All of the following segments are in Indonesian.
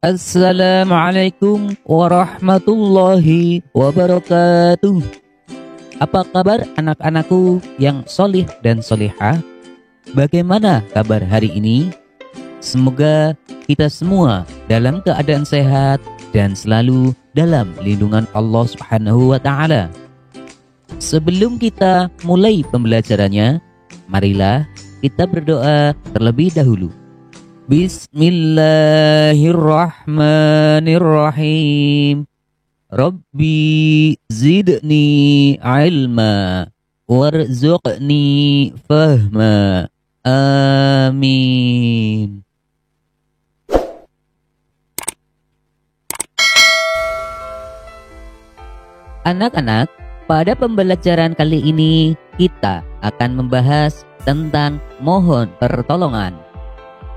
Assalamualaikum warahmatullahi wabarakatuh. Apa kabar anak-anakku yang solih dan solihah? Bagaimana kabar hari ini? Semoga kita semua dalam keadaan sehat dan selalu dalam lindungan Allah Subhanahu wa Ta'ala. Sebelum kita mulai pembelajarannya, marilah kita berdoa terlebih dahulu. Bismillahirrahmanirrahim. Rabbi zidni ilma warzuqni fahma. Amin. Anak-anak, pada pembelajaran kali ini kita akan membahas tentang mohon pertolongan.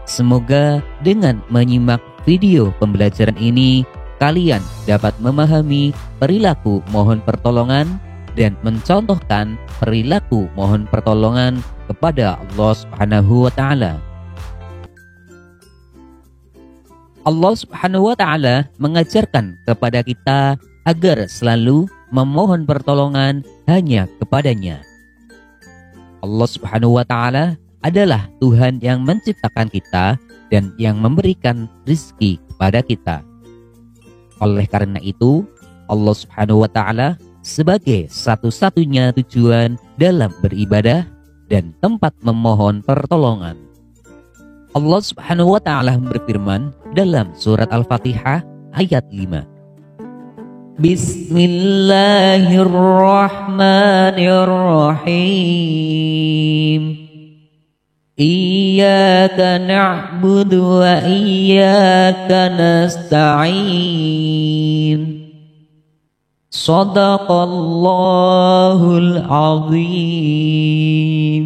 Semoga dengan menyimak video pembelajaran ini, kalian dapat memahami perilaku mohon pertolongan dan mencontohkan perilaku mohon pertolongan kepada Allah Subhanahu wa Ta'ala. Allah Subhanahu wa Ta'ala mengajarkan kepada kita agar selalu memohon pertolongan hanya kepadanya. Allah Subhanahu wa Ta'ala adalah Tuhan yang menciptakan kita dan yang memberikan rizki kepada kita. Oleh karena itu, Allah Subhanahu wa Ta'ala sebagai satu-satunya tujuan dalam beribadah dan tempat memohon pertolongan. Allah Subhanahu wa Ta'ala berfirman dalam surat Al-Fatihah ayat 5. Bismillahirrahmanirrahim. Iyyaka na'budu wa iyyaka nasta'in. Shadaqallahul azim.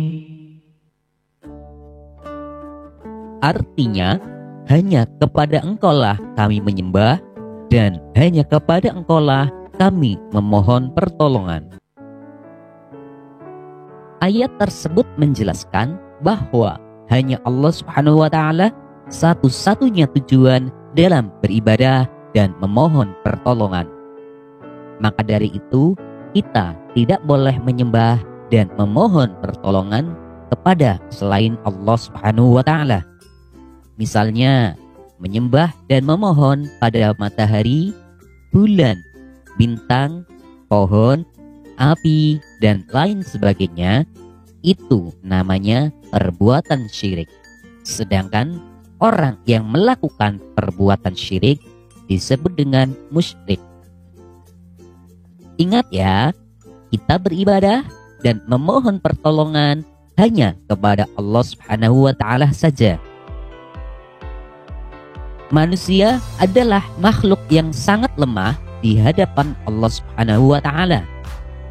Artinya, hanya kepada Engkaulah kami menyembah dan hanya kepada Engkaulah kami memohon pertolongan. Ayat tersebut menjelaskan bahwa hanya Allah Subhanahu wa Ta'ala satu-satunya tujuan dalam beribadah dan memohon pertolongan. Maka dari itu, kita tidak boleh menyembah dan memohon pertolongan kepada selain Allah Subhanahu wa Ta'ala. Misalnya, menyembah dan memohon pada matahari, bulan, bintang, pohon, api, dan lain sebagainya, itu namanya perbuatan syirik. Sedangkan orang yang melakukan perbuatan syirik disebut dengan musyrik. Ingat ya, kita beribadah dan memohon pertolongan hanya kepada Allah Subhanahu wa Ta'ala saja. Manusia adalah makhluk yang sangat lemah di hadapan Allah Subhanahu wa Ta'ala,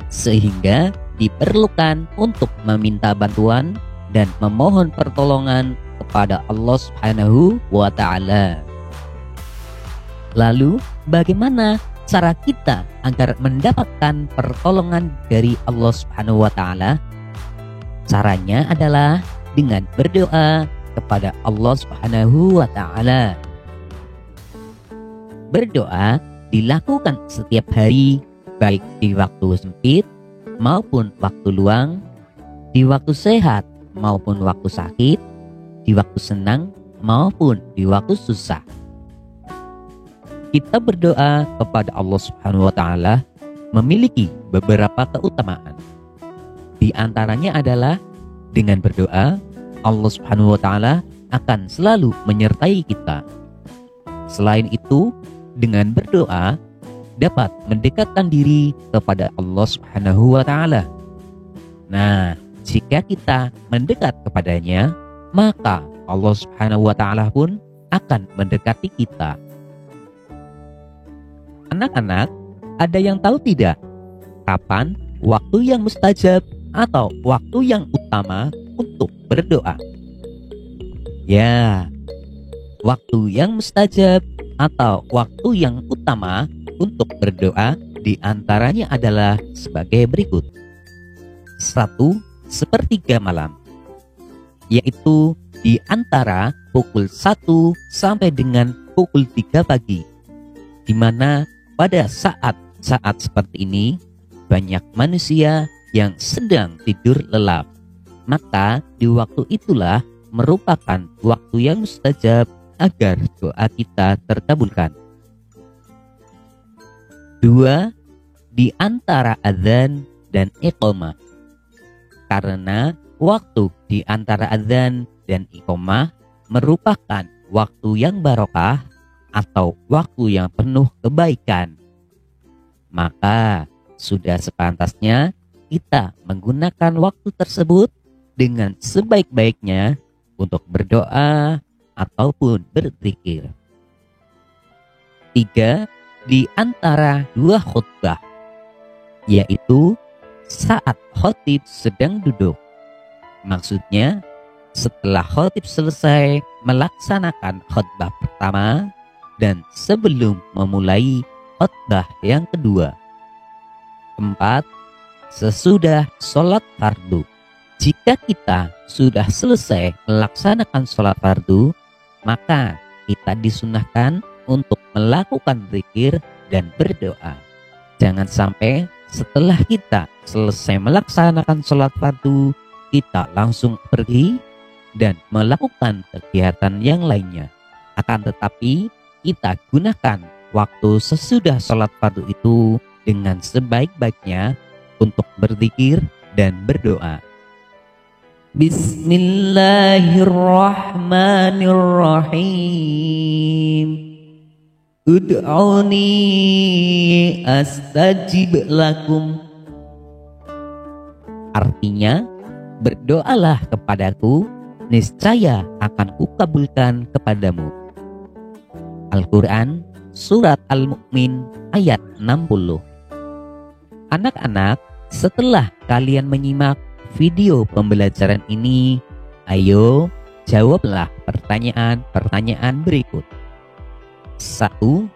sehingga diperlukan untuk meminta bantuan dan memohon pertolongan kepada Allah Subhanahu wa Ta'ala. Lalu, bagaimana cara kita agar mendapatkan pertolongan dari Allah Subhanahu wa Ta'ala? Caranya adalah dengan berdoa kepada Allah Subhanahu wa Ta'ala. Berdoa dilakukan setiap hari, baik di waktu sempit maupun waktu luang, di waktu sehat maupun waktu sakit, di waktu senang maupun di waktu susah. Kita berdoa kepada Allah Subhanahu wa Ta'ala memiliki beberapa keutamaan. Di antaranya adalah dengan berdoa, Allah Subhanahu wa Ta'ala akan selalu menyertai kita. Selain itu, dengan berdoa dapat mendekatkan diri kepada Allah Subhanahu wa Ta'ala. Nah, jika kita mendekat kepadanya, maka Allah Subhanahu wa Ta'ala pun akan mendekati kita. Anak-anak, ada yang tahu tidak kapan waktu yang mustajab atau waktu yang utama untuk berdoa? Ya, waktu yang mustajab atau waktu yang utama untuk berdoa diantaranya adalah sebagai berikut. 1/3 malam, yaitu di antara pukul 1 sampai dengan pukul 3 pagi, di mana pada saat-saat seperti ini banyak manusia yang sedang tidur lelap. Maka di waktu itulah merupakan waktu yang mustajab agar doa kita terkabulkan. 2. Di antara adzan dan iqamah. Karena waktu di antara adzan dan iqamah merupakan waktu yang barokah atau waktu yang penuh kebaikan, maka sudah sepantasnya kita menggunakan waktu tersebut dengan sebaik-baiknya untuk berdoa ataupun berzikir. 3. Di antara dua khutbah, yaitu saat khatib sedang duduk. Maksudnya, setelah khatib selesai melaksanakan khutbah pertama dan sebelum memulai khutbah yang kedua. 4. Sesudah sholat fardu. Jika kita sudah selesai melaksanakan sholat fardu, maka kita disunahkan untuk melakukan zikir dan berdoa. Jangan sampai setelah kita selesai melaksanakan sholat fardu, kita langsung pergi dan melakukan kegiatan yang lainnya. Akan tetapi, kita gunakan waktu sesudah sholat fardu itu dengan sebaik-baiknya untuk berzikir dan berdoa. Bismillahirrahmanirrahim. Ud'uni astajib lakum. Artinya, berdoalah kepadaku, niscaya akan kukabulkan kepadamu. Al-Quran Surat Al-Mu'min ayat 60. Anak-anak, setelah kalian menyimak video pembelajaran ini, ayo jawablah pertanyaan-pertanyaan berikut. 1.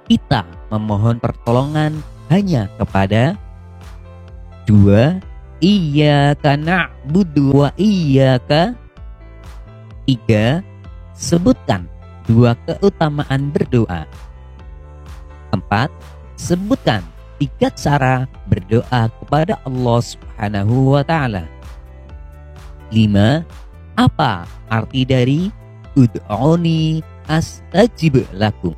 Kita memohon pertolongan hanya kepada. 2. Iyyaka na'budu wa iyyaka. 3. Sebutkan 2 keutamaan berdoa. 4. Sebutkan 3 cara berdoa kepada Allah Subhanahu wa Ta'ala. 5. Apa arti dari ud'uni astajib lakum?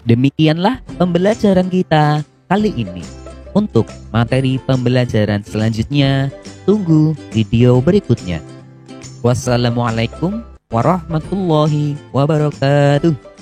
Demikianlah pembelajaran kita kali ini. Untuk materi pembelajaran selanjutnya, tunggu video berikutnya. Wassalamualaikum warahmatullahi wabarakatuh.